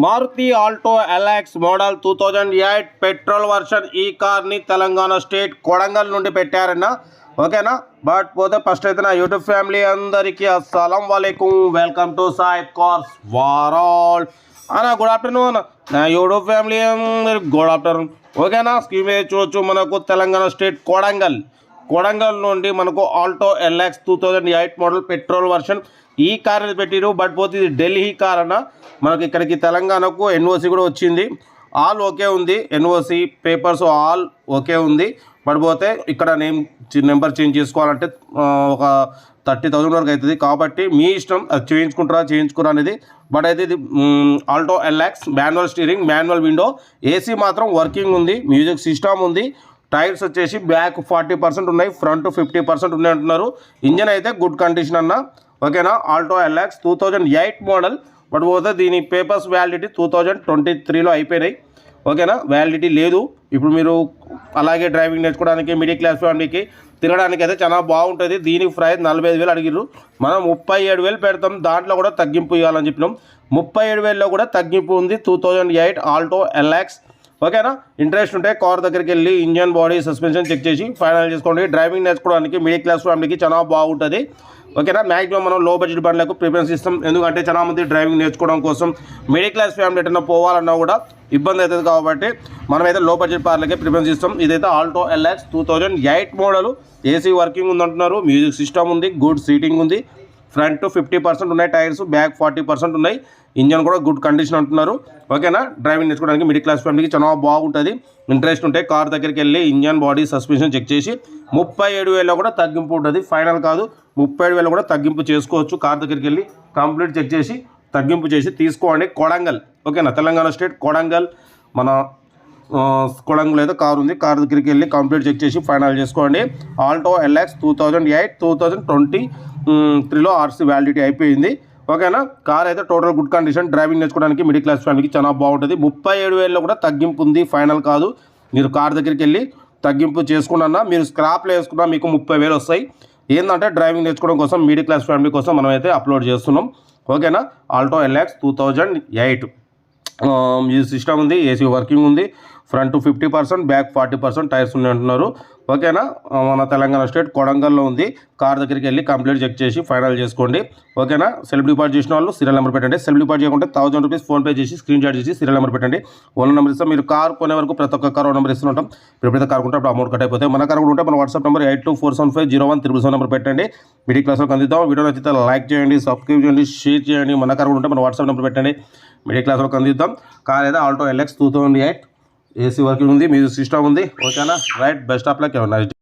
Maruti Alto LX model 2008 petrol version ఈ కార్ని Telangana state Kodangal నుండి పెట్టారన్న. ఓకేనా. బట్ పోతే ఫస్ట్ అయితే నా యూట్యూబ్ ఫ్యామిలీ అందరికీ అస్సలం వాలేకుం, వెల్కమ్ టు సాయిబ్ కార్స్ వరల్డ్ అన్న. గుడ్ ఆఫ్టర్నూన్ నా యూట్యూబ్ ఫ్యామిలీ అందరికి గుడ్ ఆఫ్టర్నూన్. ఓకేనా. స్క్రీన్ మీద చూడొచ్చు, మనకు తెలంగాణ స్టేట్ కొడంగల్ నుండి మనకు Alto LX 2008 model petrol version ఈ కార్ అనేది పెట్టిరు. బట్ పోతే ఇది ఢిల్లీ కార్ అన్న. మనకి ఇక్కడికి తెలంగాణకు ఎన్ఓసి కూడా వచ్చింది, ఆల్ ఓకే ఉంది, ఎన్ఓసి పేపర్స్ ఆల్ ఓకే ఉంది. బట్ పోతే ఇక్కడ నెంబర్ చేంజ్ చేసుకోవాలంటే ఒక 30,000 వరకు అవుతుంది. కాబట్టి మీ ఇష్టం, అది చేయించుకుంటారా అనేది. బట్ అయితే ఇది Alto LX manual steering, manual window, AC మాత్రం వర్కింగ్ ఉంది, మ్యూజిక్ సిస్టమ్ ఉంది. టైర్స్ వచ్చేసి బ్యాక్ 40% ఉన్నాయి, ఫ్రంట్ 50% ఉన్నాయి అంటున్నారు. ఇంజన్ అయితే గుడ్ కండిషన్ అన్న. ఓకేనా. Alto LX 2008 model. బట్ పోతే దీని పేపర్స్ వ్యాలిడిటీ 2023లో అయిపోయినాయి. ఓకేనా. వ్యాలిడిటీ లేదు. ఇప్పుడు మీరు అలాగే డ్రైవింగ్ నేర్చుకోవడానికి మిడిల్ క్లాస్ ఫ్యామిలీకి తిరగడానికి అయితే చాలా బాగుంటుంది. దీనికి ప్రైస్ 45,000 అడిగిర్రు, మనం 37,000 పెడతాం. దాంట్లో కూడా తగ్గింపు ఇవ్వాలని చెప్పినాం. 37,000లో కూడా తగ్గింపు ఉంది. 2008 ఆల్టో ఎల్ఎక్స్. ఓకేనా. ఇంట్రెస్ట్ ఉంటే కార్ దగ్గరికి వెళ్ళి ఇంజన్, బాడీ, సస్పెన్షన్ చెక్ చేసి ఫైనల్ చేసుకోండి. డ్రైవింగ్ నేర్చుకోవడానికి మిడిల్ క్లాస్ ఫ్యామిలీకి చాలా బాగుంటుంది. ఓకేనా. మ్యాక్సిమం మనం లో బడ్జెట్ బండ్లకు ప్రిఫరెన్స్ ఇస్తాం. ఎందుకంటే చాలా మంది డ్రైవింగ్ నేర్చుకోవడం కోసం మిడిల్ క్లాస్ ఫ్యామిలీ ఎటన్నా పోవాలన్నా కూడా ఇబ్బంది అవుతుంది. కాబట్టి మనమైతే లో బడ్జెట్ కార్లకే ప్రిఫరెన్స్ ఇస్తాం. ఇదైతే Alto LX 2008 model. AC working ఉంది అంటున్నారు, మ్యూజిక్ సిస్టమ్ ఉంది, గుడ్ సీటింగ్ ఉంది, ఫ్రంట్ 50% ఉన్నాయి, టైర్స్ బ్యాక్ 40% ఉన్నాయి, ఇంజన్ కూడా గుడ్ కండిషన్ అంటున్నారు. ఓకేనా. డ్రైవింగ్ నేర్చుకోవడానికి మిడిల్ క్లాస్ ఫ్యామిలీకి చాలా బాగుంటుంది. ఇంట్రెస్ట్ ఉంటే కార్ దగ్గరికి వెళ్ళి ఇంజన్, బాడీ, సస్పెన్షన్ చెక్ చేసి 37,000లో కూడా తగ్గింపు ఉంటుంది. ఫైనల్ కాదు, 37,000 కూడా తగ్గింపు చేసుకోవచ్చు. కార్ దగ్గరికి వెళ్ళి కంప్లీట్ చెక్ చేసి తగ్గింపు చేసి తీసుకోండి. కొడంగల్. ఓకేనా. తెలంగాణ స్టేట్ కొడంగల్. మన కొడంగల్ అయితే కార్ ఉంది, కార్ దగ్గరికి వెళ్ళి కంప్లీట్ చెక్ చేసి ఫైనల్ చేసుకోండి. ఆల్టో ఎల్ఎక్స్ 2008 2023లో ఆర్సీ వ్యాలిడిటీ అయిపోయింది. ఓకేనా. కార్ అయితే టోటల్ గుడ్ కండిషన్. డ్రైవింగ్ నేర్చుకోవడానికి మిడిల్ క్లాస్ ఫ్యామిలీకి చాలా బాగుంటుంది. 37,000లో కూడా తగ్గింపు ఉంది. ఫైనల్ కాదు, మీరు కార్ దగ్గరికి వెళ్ళి తగ్గింపు చేసుకున్నా, మీరు స్క్రాప్లో వేసుకున్నా మీకు 30,000 వస్తాయి. ఏంటంటే డ్రైవింగ్ నేర్చుకోవడం కోసం మిడిల్ క్లాస్ ఫ్యామిలీ కోసం మనం అయితే అప్లోడ్ చేస్తున్నాం. ఓకేనా. ఆల్టో ఎల్ఎక్స్ 2008 మ్యూజిక్ సిస్టమ్ ఉంది, ఏసీ వర్కింగ్ ఉంది, ఫ్రంట్ 50%, బ్యాక్ 40% టైర్స్ ఉన్నాయి అంటున్నారు. ఓకేనా. మన తెలంగాణ స్టేట్ కొడంగల్లో ఉంది. కార్ దగ్గరికి వెళ్ళి కంప్లీట్ చెక్ చేసి ఫైనల్ చేసుకోండి. ఓకేనా. సెల్ఫ్ డిపాజిట్ చేసిన వాళ్ళు సీరియల్ నెంబర్ పెట్టండి. సెల్ఫ్ డిపాజిట్ చేయకుంటే 1000 రూపీస్ ఫోన్పే చేసి స్క్రీన్ షాట్ చేసి సీరియల్ నెంబర్ పెట్టండి. ఓన్ నెంబర్ ఇస్తాం. మీరు కార్ కొనే వరకు ప్రతి ఒక్క కార్ నెంబర్ ఇస్తుంటాం. ఎప్పుడైతే కార్ కొంటే అప్పుడు అమౌంట్ కట్ అయిపోతాయి. మన కార్ కూడా ఉంటే మన వాట్సాప్ నెంబర్ 8247501377 నెంబర్ పెట్టండి. మిడిల్ క్లాస్లో అందిద్దాం. వీడియో నచ్చితే లైక్ చేయండి, సబ్స్క్రైబ్ చేయండి, షేర్ చేయండి. మన కార్ కూడా ఉంటే మన వాట్సాప్ నెంబర్ పెట్టండి. మిడిల్ క్లాస్లో అందిద్దాం. కార్ అయితే ఆల్టో ఎల్ఎక్స్ 2008 ఏసీ వర్కింగ్ ఉంది, మ్యూజిక్ సిస్టమ్ ఉంది. ఓకేనా. Right. Best of luck. Nice.